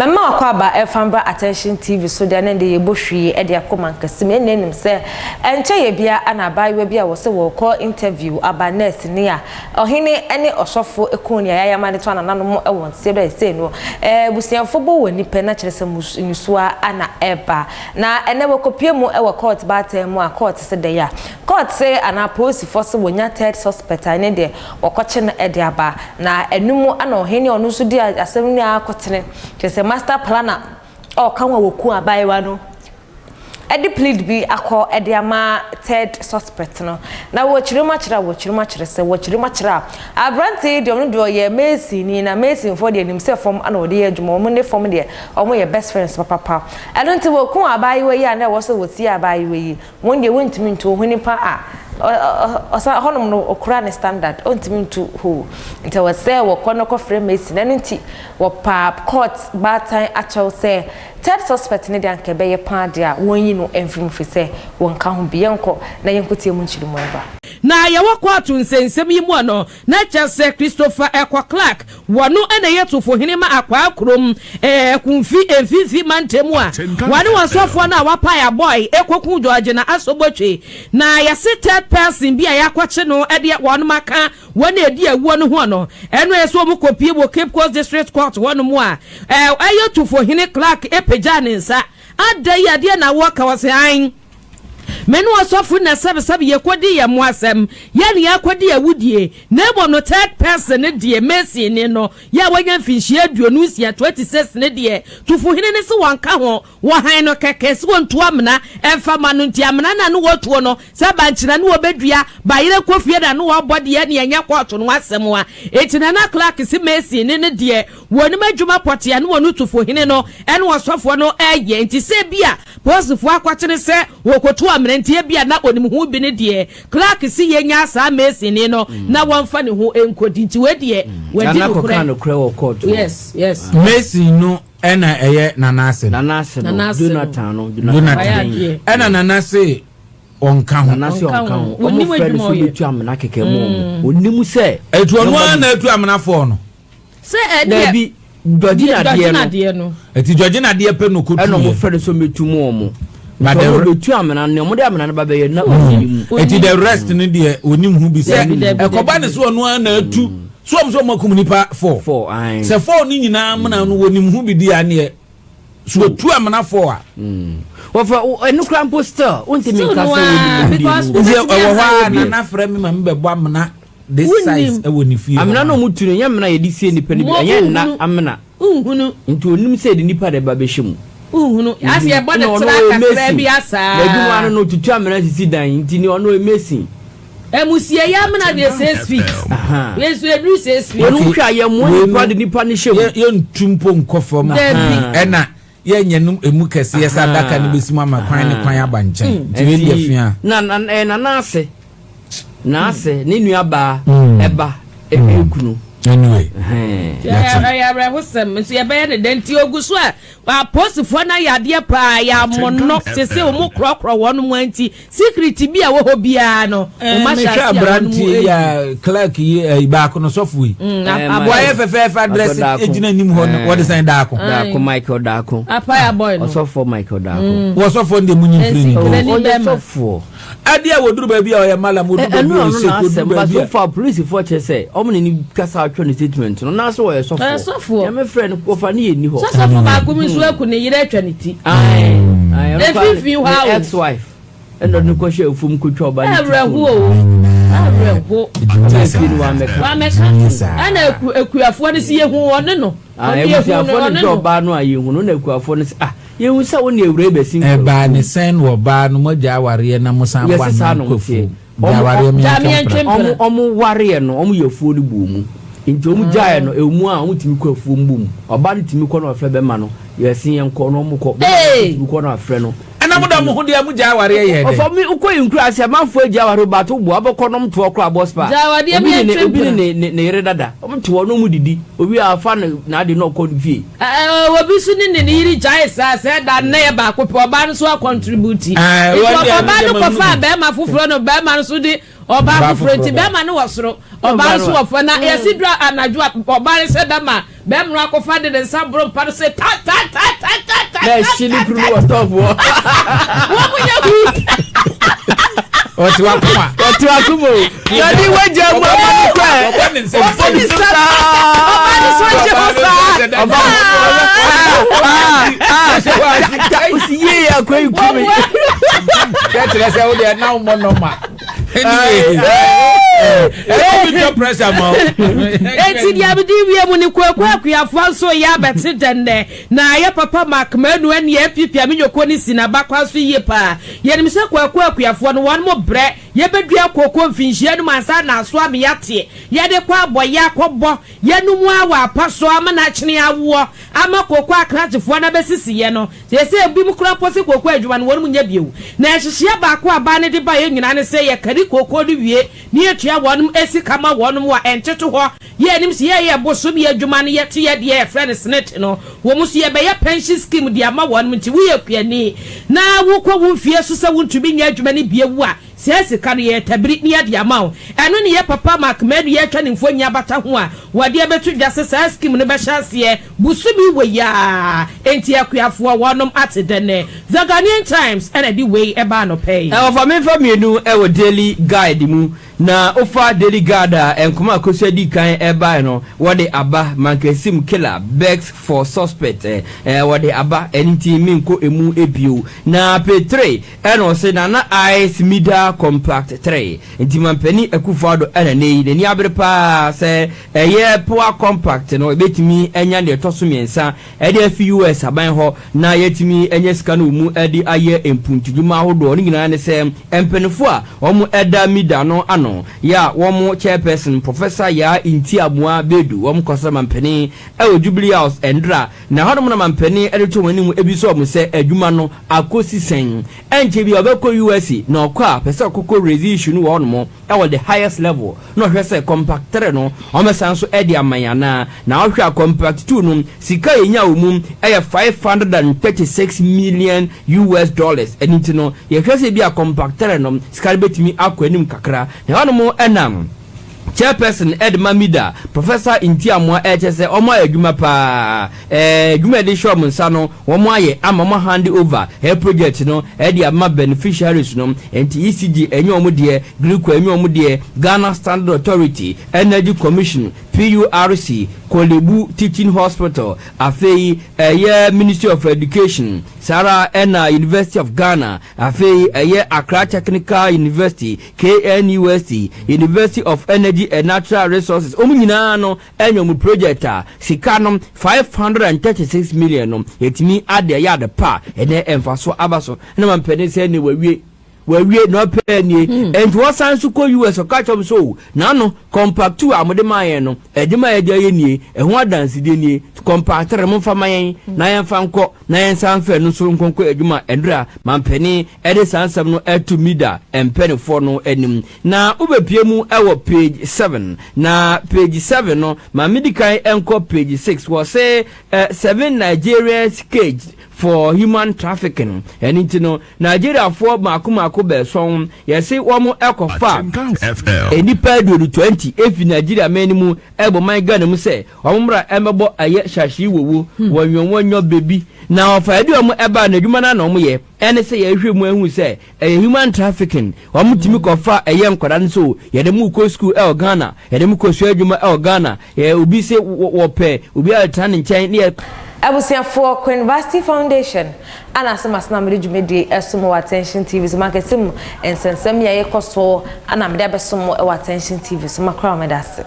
Mama wakwaba Efambra Attention TV so de na de yebohwie e de akoma Mankessim enenim se enche ye bia anabai bia wo se wo call interview aba nurse ni a ohene ene osofo ekoni ya ma de to anananom e won se be se no busianfo bo woni pe na kire se nyusua ana eba na ene wokopie mu e wo court ba tem mu a court se de ya court se ana police force wonya third suspect ane de wokoche na e de aba na enumu ana ohene onu so di asem ni akotene kese master planner o kanwa woku abaiwa no edi plead bi akọ edi ama third suspect no na wo chirima chira se wo chirima chira abrante de onu do ye Messi ni na Messi for de nim se form ana wo de adwuma omo ne form de omo ye best friends papa adonti woku abaiwa yi ana wo se wo si abaiwa yi won de wontimi nto huni pa osa honom no okura ne standard ontimi nto ho nta wo se wo kono ko frame Messi na nti wo pa court batan acho se third suspect ne de anke ye pa de a wonyi no enfrim fise won ka ho bienko na yenkotie mu nchirimu eba na ya wakwatu nsensem yi mu no na chese Christopher Ekwa Clark wonu ene yetofo hinima akwa akrom kumfi emfifi mantemu a wani wasofo na wapa ya boy ekwoku George na asobotwe na ya third person bi a yakwache no ede wonu maka woni edi awuo no ho no eno yeso mu kopie bo Cape Coast District Court wonu mu a ayetofo hini Clark epeja ne nsa adai ade na waka wase an menu asofu na sabe yekwodi ye moasem ye ne yakwodi awudie nebo no third person ne die Messi ne no ya wanya finhie aduonu sia 26 ne die tufu hine ne se wanka ho wo han no keke se wontu amna emfa manu nti amna na no wotuo no saba nkyira ne obedua bayire kofie da no wobode ye ne nya kwato no asem a etina na Clark se Messi ne die woni madwuma potia ne wonu tufu hine no ene wasofo no eye nti se bia posifo akwakene se wokotu amrentie bia na onim hu bi ne de Clark si yenya sa Messi ne no na wonfa ne ho enkodi nti we de wadi no kra. Yes Messi no ena eye nanase Jonathan ena nanase onka ho onim adwuma o etu amna keke mo onim se etu onu na etu amna fo no se e bi Georgina de no eti Georgina de pe no kotu eno mo fere so metu mo mo but the betu amna ne mo de amna ba be ye na onim eti the rest ni de onim hu bi se ekoba ne so onu na atu so mo komunipa 4 se 4 ni nyina amna no onim hu bi di ane so tu amna 4 a wo fa enu kran poster ontimi ka se wo na fra mi ma mbe bo amna this size e woni fie amna no mutunu nya amna ye di sie nipa ni anya na amna nhunu nti onim se de nipa de ba be hwemu nhunu ase e bode tra kakra bi asa na dwuma no tutu amna sisi dan nti ni ono Messi emusie ya amna de 6 feet yesu edu 6 feet onu hwa ye mo nipa de nipa ni hwemu ye ntumpo nkofom ena ye nyanum emu kese ye sadaka ni besimu amakwan ne kwan abanchen ti we die fia na nase ni nuaba eba ekunu anyway ya brahusem so ye be de nti oguso a posifo na yade pa ya monno sese o mu krokro wonu mu anti secret bi a wo ho bia no o ma sha branti ya Clark yi ba ko no software aboye fefe address ejina nim ho no what design da ko Michael Dako apa ya boy no sofo Michael Dako wo sofo ndem munyi free ni sofo adia woduru ba bia o ye mala mo do ba bia o se ko do ba bia for police for chese o mo ni kasa atwo ni statement no na so wo ye sofo ya me friend ko fa ni eni ho sofo ba ko mi so aku ni yire atwa ni ti the fifi how ex wife endo ni ko hwe ofum ko twa ba ni awrahu ana ekuafo ni si yehu won no ekuafo ni twa no ayehu no na ekuafo ni yehu sa woni ewure besin e ba ni sen wo ba no moja aware na musan kwa na kofu aware mi omu ware no omu yefuo ni bu mu nti omu jae no emu a omu timi kwafuo mbu mu oba ni timi ko no afre be ma no yesin yenko no omu ko timi ko no afre no ana muda mu hudi amu jaware ye de of me uko yinkru ase manfo jaware ba to bo abokonom to okra bospa jawade me obi ne yere dada omto no mu didi obi afa na ade no ko vie obi su ni ne yiri jai sa se da na ye ba ko pe oba no so contribute oba no ko fa be ma fufuro no be ma no so di oba front be ma ne wosoro oba so ofo na yesidra anadwo oba se dama be mro akofa de nsabro mpa se ta na shili kru was top wo munya hu Oti wakuma yadi waje mo amani kwa obani so je hosa usiye ya kwa ikumi ketre se wo de na mo normal pressure mo eti dia bidi wie mu ni kwakuafo so ya beti denne na ya papa Mark manu ane ya pipia menyoko ni sinaba kwa so ye pa ye nim se kwakuafo no won mo bre ye bedua kokko mfinhia no mansa na so am yate ye de kwa boye akobbo ye no mu awa apaso ama na kyene awo ama kokko akrachefo na besisi ye no se se bi mu kura pose kokko adwuma no won mu nya biewu na hyehye ba ko aba ne de ba ye nyina ne se ye kari kokko du wie ni etua wonum esi kama wonum wa enteto ho ye nim se ye bosom ye adwuma ne ye te ye de ye friends net no wo mu se ye be ye pension scheme de ama wonum nti wo ye piani na wo ko wo mfie so se wo ntumi nya adwuma ne biewu a sesi kan ye tabiri ni ade amawo eno ne ye papa Mark medu ye twa ne mfonya bata ho a wade abetu dwase sa scheme ne be hyase busumi we ya enti akuafo wonom atedene The Ghanaian Times and the way eba no pay for me for mienu e wo daily guide mu na ofa daily guide enkoma akosadi kan eba no wode aba Mankessim killer begs for suspect wode aba enti minko emu ebio na p3 eno se na ice mida compact 3 enti mampani akufado ana nei ni abrepa se ye poa compact no ebetimi enya de toso miensa e de fi US aban ho na yetimi enya sika no mu edi aye empuntuduma hodo ni nyina ne se empenfo a omu eda mida no ano ya womu chairperson professor ya inti amua bedu womu kosa mampani e Jubilee House endra na hodo na mampani edi to wani mu ebiso omu se adwuma no akosi sen enche bi obekọ US na okwa pese okoko raise issue no wono mo e wo the highest level no hwese compact 3 no omesan so edi amanyana na ohwa compact 2 no sika yenya omum e 536 million US dollars eniti no ye hwese bi a compact 3 no sika betimi akwanim kakra na wono mo enam chairperson Ed Mamida professor Intiamwa HSE omo adwuma pa adwuma de show munsa no omo aye amama hand over her project no edi ama beneficiaries no enti ECG enyo omo de Greek enyo omo de Ghana Standard Authority Energy Commission PURC Kolebu Teaching Hospital afei Ministry of Education Sarah Ena University of Ghana afei Accra Technical University KNUST University of Energy and Natural Resources omunyina no enyo project a sika no 536 million no yetimi ade ya de pa ene emfaso abaso na mampene se ne wawie no penie and wasan su ko US o catch up so na no compact 2 amode maye no edima ye de nie eho adanse de nie compact 3 mfa mayen na yen fa nko na yen san fa no so nkonko eduma endra mampeni ede sansam no etu mida empeni for no enim na ubepie mu ewo page 7 na page 7 no ma medical enko page 6 was say 7 Nigerians caged for human trafficking and no Nigeria for makuma be son yesi womo ekofa enipa do 20 efi Nigeria menimu ebo man Ghana mu se omra emebo aye shashi wowo wonwonwo bebi na ofa edi omo eba na adwuma na omo ye ene se ye hwe mu ahu se human trafficking omo timi kofa eye nkwada nso ye de mu ko school e Ghana ye de mu ko so adwuma e Ghana ye obi se wo pe obi atan nchen ne for University Foundation and as much number jumedi esumo attention TV so Mankessim ensensem ye koso and am there be some attention TV so makra me dase